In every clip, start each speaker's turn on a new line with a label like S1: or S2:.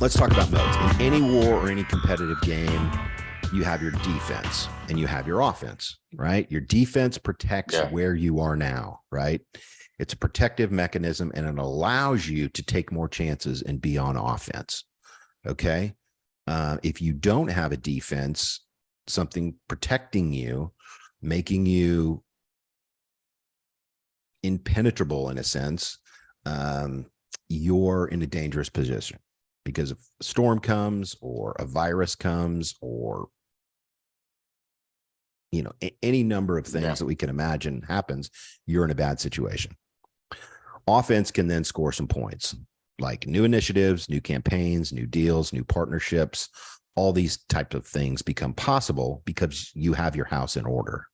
S1: let's talk about moats. In any war or any competitive game, you have your defense and you have your offense, right? Your defense protects where you are now, right? It's a protective mechanism and it allows you to take more chances and be on offense. Okay. If you don't have a defense, something protecting you, making you impenetrable in a sense, you're in a dangerous position, because if a storm comes or a virus comes or any number of things that we can imagine happens, you're in a bad situation. Offense can then score some points, like new initiatives, new campaigns, new deals, new partnerships. All these types of things become possible because you have your house in order.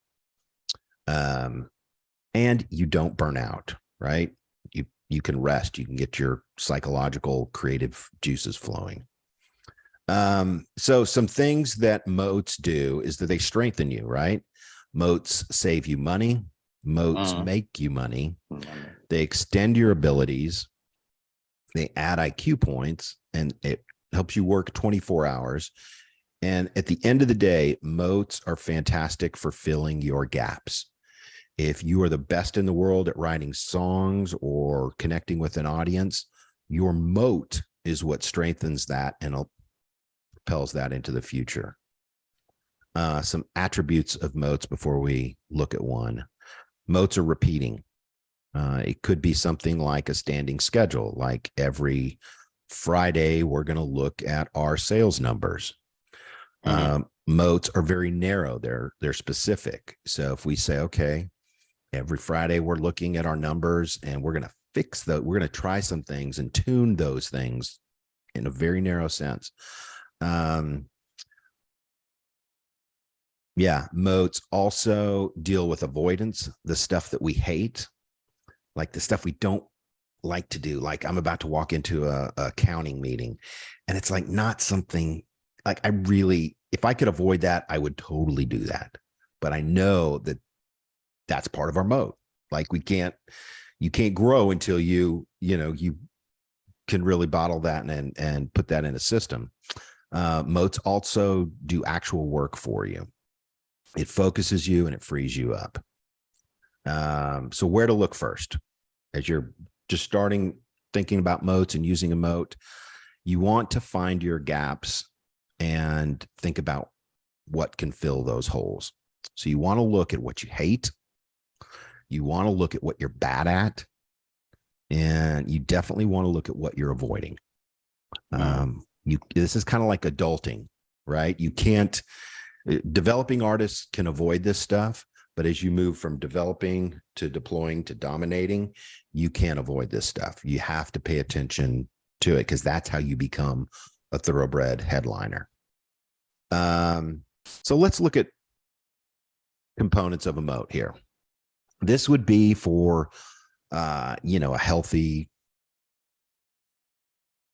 S1: And you don't burn out, right? You can rest. You can get your psychological, creative juices flowing. So some things that moats do is that they strengthen you, right? Moats save you money. Moats make you money. They extend your abilities. They add IQ points, and it helps you work 24 hours. And at the end of the day, moats are fantastic for filling your gaps. If you are the best in the world at writing songs or connecting with an audience, your moat is what strengthens that and propels that into the future. Some attributes of moats before we look at one. Moats are repeating. It could be something like a standing schedule, like every Friday, we're going to look at our sales numbers. Moats are very narrow. They're specific. So if we say, okay, every Friday we're looking at our numbers and we're going to fix we're going to try some things and tune those things in a very narrow sense. Moats also deal with avoidance, the stuff that we hate, like the stuff we don't like to do. Like I'm about to walk into a accounting meeting and it's like not something like if I could avoid that, I would totally do that. But I know that that's part of our moat. Like you can't grow until you can really bottle that and put that in a system. Moats also do actual work for you. It focuses you and it frees you up. So where to look first? As you're just thinking about moats and using a moat, you want to find your gaps and think about what can fill those holes. So you want to look at what you hate. You want to look at what you're bad at. And you definitely want to look at what you're avoiding. This is kind of like adulting, right? Developing artists can avoid this stuff, but as you move from developing to deploying to dominating, you can't avoid this stuff. You have to pay attention to it because that's how you become a thoroughbred headliner. So let's look at components of a moat here. This would be for, a healthy,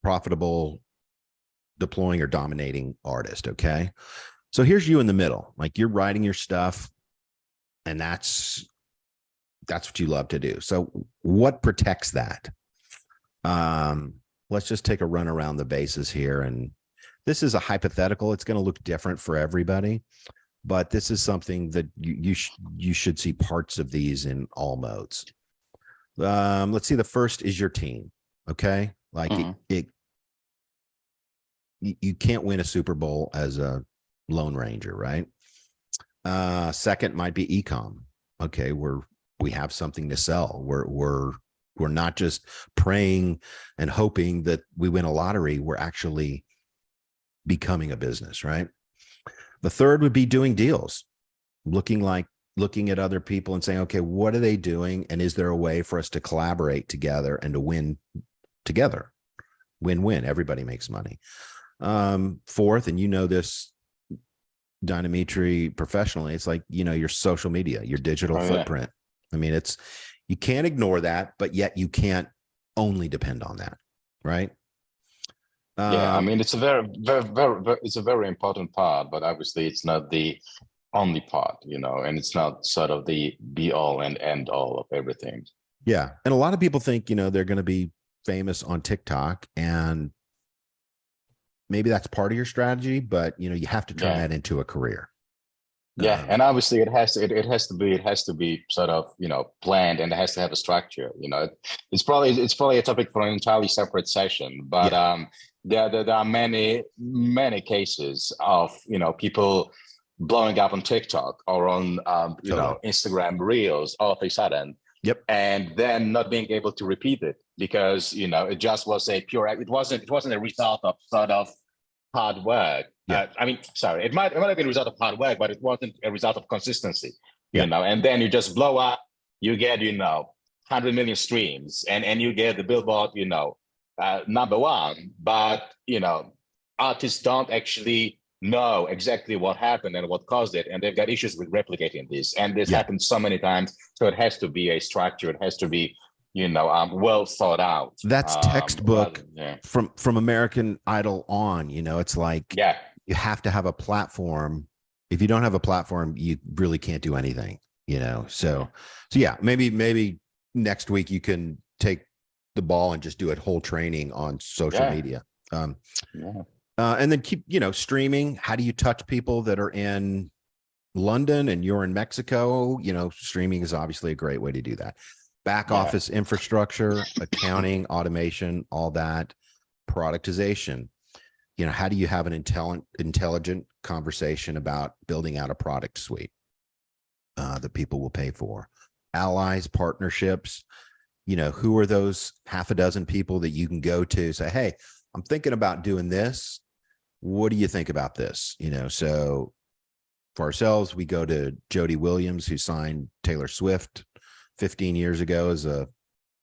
S1: profitable, deploying or dominating artist. Okay. So here's you in the middle, like you're writing your stuff and that's what you love to do. So what protects that? Let's just take a run around the bases here. And this is a hypothetical. It's going to look different for everybody, but this is something that you should see parts of these in all modes. Let's see. The first is your team. Okay. Like you can't win a Super Bowl as a Lone Ranger, right? Second might be e-com. Okay. We have something to sell. We're not just praying and hoping that we win a lottery. We're actually becoming a business, right? The third would be doing deals, looking at other people and saying, okay, what are they doing? And is there a way for us to collaborate together and to win together? Win-win. Everybody makes money. Fourth, and this, Dynamitri, professionally, it's like, your social media, your digital footprint. I mean, you can't ignore that, but yet you can't only depend on that, right?
S2: I mean, it's a very, very, very, it's a very important part, but obviously it's not the only part, and it's not sort of the be all and end all of everything.
S1: Yeah. And a lot of people think, they're going to be famous on TikTok and maybe that's part of your strategy, but you have to turn that into a career.
S2: Yeah, and obviously it has to be sort of planned, and it has to have a structure. It's probably a topic for an entirely separate session. But there are many cases of people blowing up on TikTok or on
S1: Totally.
S2: Instagram Reels all of a sudden.
S1: Yep.
S2: And then not being able to repeat it because it just was a pure. It wasn't a result of sort of hard work.
S1: Yeah.
S2: I mean, sorry, it might have been a result of hard work, but it wasn't a result of consistency.
S1: Yeah.
S2: And then you just blow up, you get 100 million streams, and you get the Billboard number one. But artists don't actually know exactly what happened and what caused it, and they've got issues with replicating this. And this happened so many times, so it has to be a structure. It has to be well thought out.
S1: That's textbook from American Idol on. It's like you have to have a platform. If you don't have a platform, you really can't do anything. So yeah, maybe next week you can take the ball and just do a whole training on social media. And then keep streaming. How do you touch people that are in London and you're in Mexico? Streaming is obviously a great way to do that. Back office infrastructure, accounting, automation, all that, productization. How do you have an intelligent conversation about building out a product suite that people will pay for? Allies, partnerships. Who are those half a dozen people that you can go to say, hey, I'm thinking about doing this. What do you think about this? So for ourselves, we go to Jody Williams, who signed Taylor Swift 15 years ago as a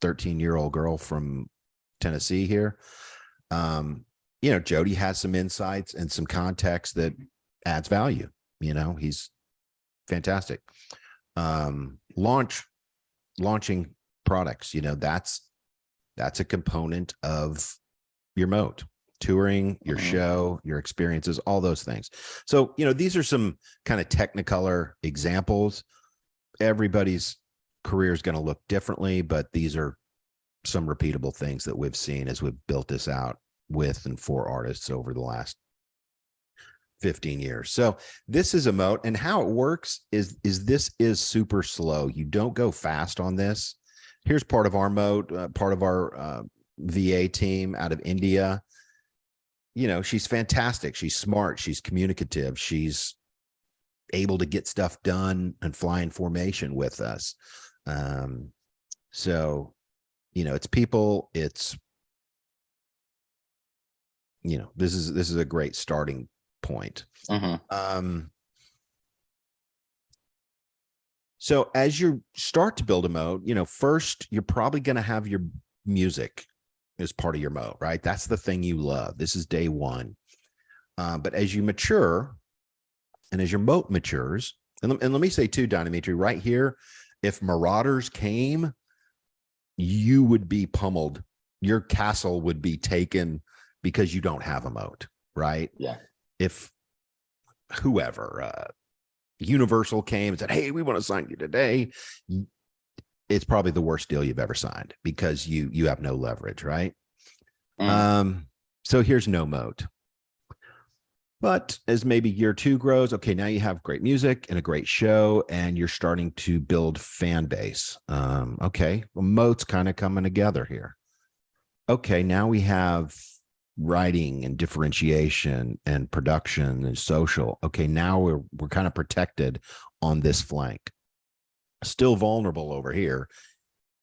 S1: 13-year-old girl from Tennessee here. Jody has some insights and some context that adds value. He's fantastic. Launching products, that's a component of your moat. Touring, your show, your experiences, all those things. So, these are some kind of technicolor examples. Everybody's career is going to look differently, but these are some repeatable things that we've seen as we've built this out with and for artists over the last 15 years. So this is a moat, and how it works is this is super slow. You don't go fast on this. Here's part of our moat, part of our VA team out of India. She's fantastic. She's smart. She's communicative. She's able to get stuff done and fly in formation with us. So, it's people, it's, this is a great starting point. So as you start to build a moat, first you're probably going to have your music as part of your moat, right? That's the thing you love. This is day one. But as you mature and as your moat matures, and let me say too, Don Dimitri, right here, if marauders came, you would be pummeled. Your castle would be taken because you don't have a moat, right?
S2: Yeah.
S1: If whoever, Universal came and said, hey, we want to sign you today, it's probably the worst deal you've ever signed because you have no leverage, right? So here's no moat. But as maybe year two grows, okay, now you have great music and a great show, and you're starting to build fan base. Okay, well, moat's kind of coming together here. Okay, now we have writing and differentiation and production and social. Okay, now we're kind of protected on this flank. Still vulnerable over here.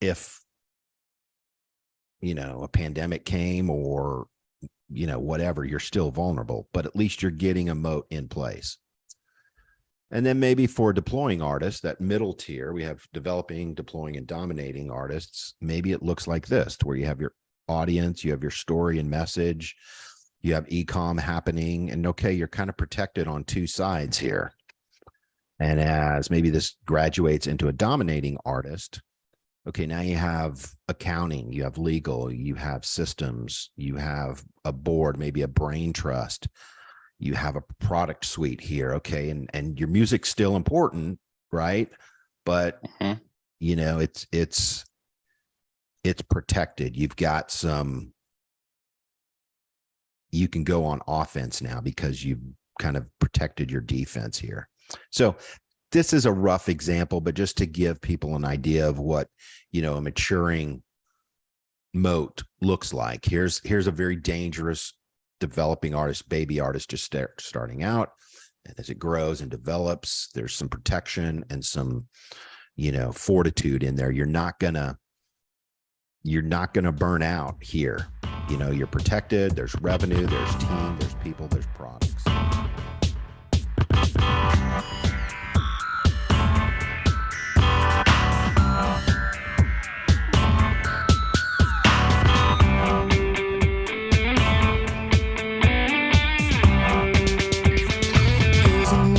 S1: If a pandemic came or whatever, you're still vulnerable, but at least you're getting a moat in place. And then maybe for deploying artists, that middle tier, we have developing, deploying, and dominating artists. Maybe it looks like this, where you have your audience, you have your story and message, you have e-com happening, and okay, you're kind of protected on two sides here. And as maybe this graduates into a dominating artist, okay, now you have accounting, you have legal, you have systems, you have a board, maybe a brain trust, you have a product suite here. Okay. And your music's still important, right? But it's protected. You've got some you can go on offense now because you've kind of protected your defense here. So this is a rough example, but just to give people an idea of what, a maturing moat looks like. Here's a very dangerous developing artist, baby artist, just starting out. And as it grows and develops, there's some protection and some, fortitude in there. You're not gonna burn out here. You're protected. There's revenue, there's team, there's people, there's products.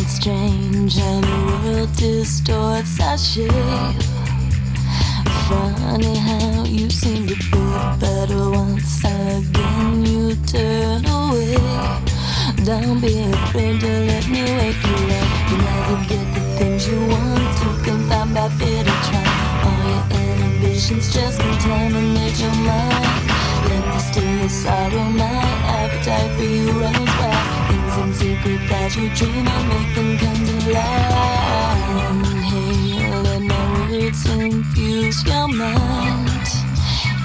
S3: Strange how the world distorts our shape. Funny how you seem to be better once again you turn away. Don't be afraid to let me wake you up. You never get the things you want to, confined by fear to try. All your inhibitions just contaminate your mind. Let me steal your sorrow, my appetite for you runs wild. Things in secret that you dream of, make them come to life. Inhale, let my words infuse your mind.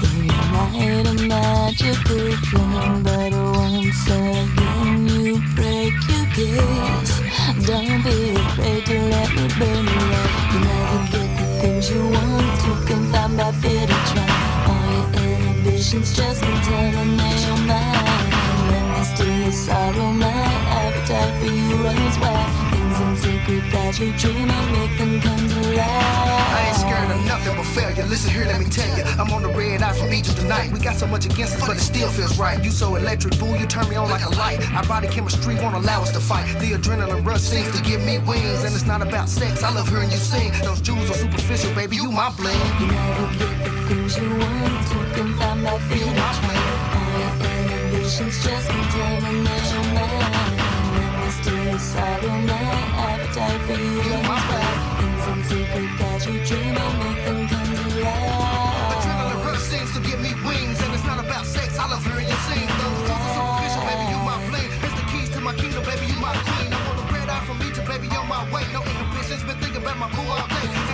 S3: Ignite a magical flame, but once again you break your gaze. Don't be afraid to let me burn you up. You never get the things you want to, confined by fear to try. All your inhibitions just contaminate your mind. Let me steal your sorrow, my appetite for you runs wild. Things in secret that you dream of, make them come to life.
S4: I ain't scared of nothing but failure. Listen here, let me tell you, I'm on the red eye from Egypt tonight. We got so much against us, but it still feels right. You so electric, boo, you turn me on like a light. Our body chemistry won't allow us to fight. The adrenaline rush seems to give me wings, and it's not about sex. I love hearing you sing. Those jewels are superficial, baby, you my bling.
S3: You never get the things you want to, confined by fear to try. All your inhibitions just contaminate your mind. Let me steal your sorrow, my appetite for you runs wild. Things in secret that you dream of, make them come to life.
S4: Adrenaline rush seems to give me wings, and it's not about sex. I love hearing you sing. Those jewels are superficial, baby, you my bling. It's the keys to my kingdom, baby, you my queen. I'm on the red eye from Egypt, baby, on my way. No inhibitions, been thinking about my boo all day.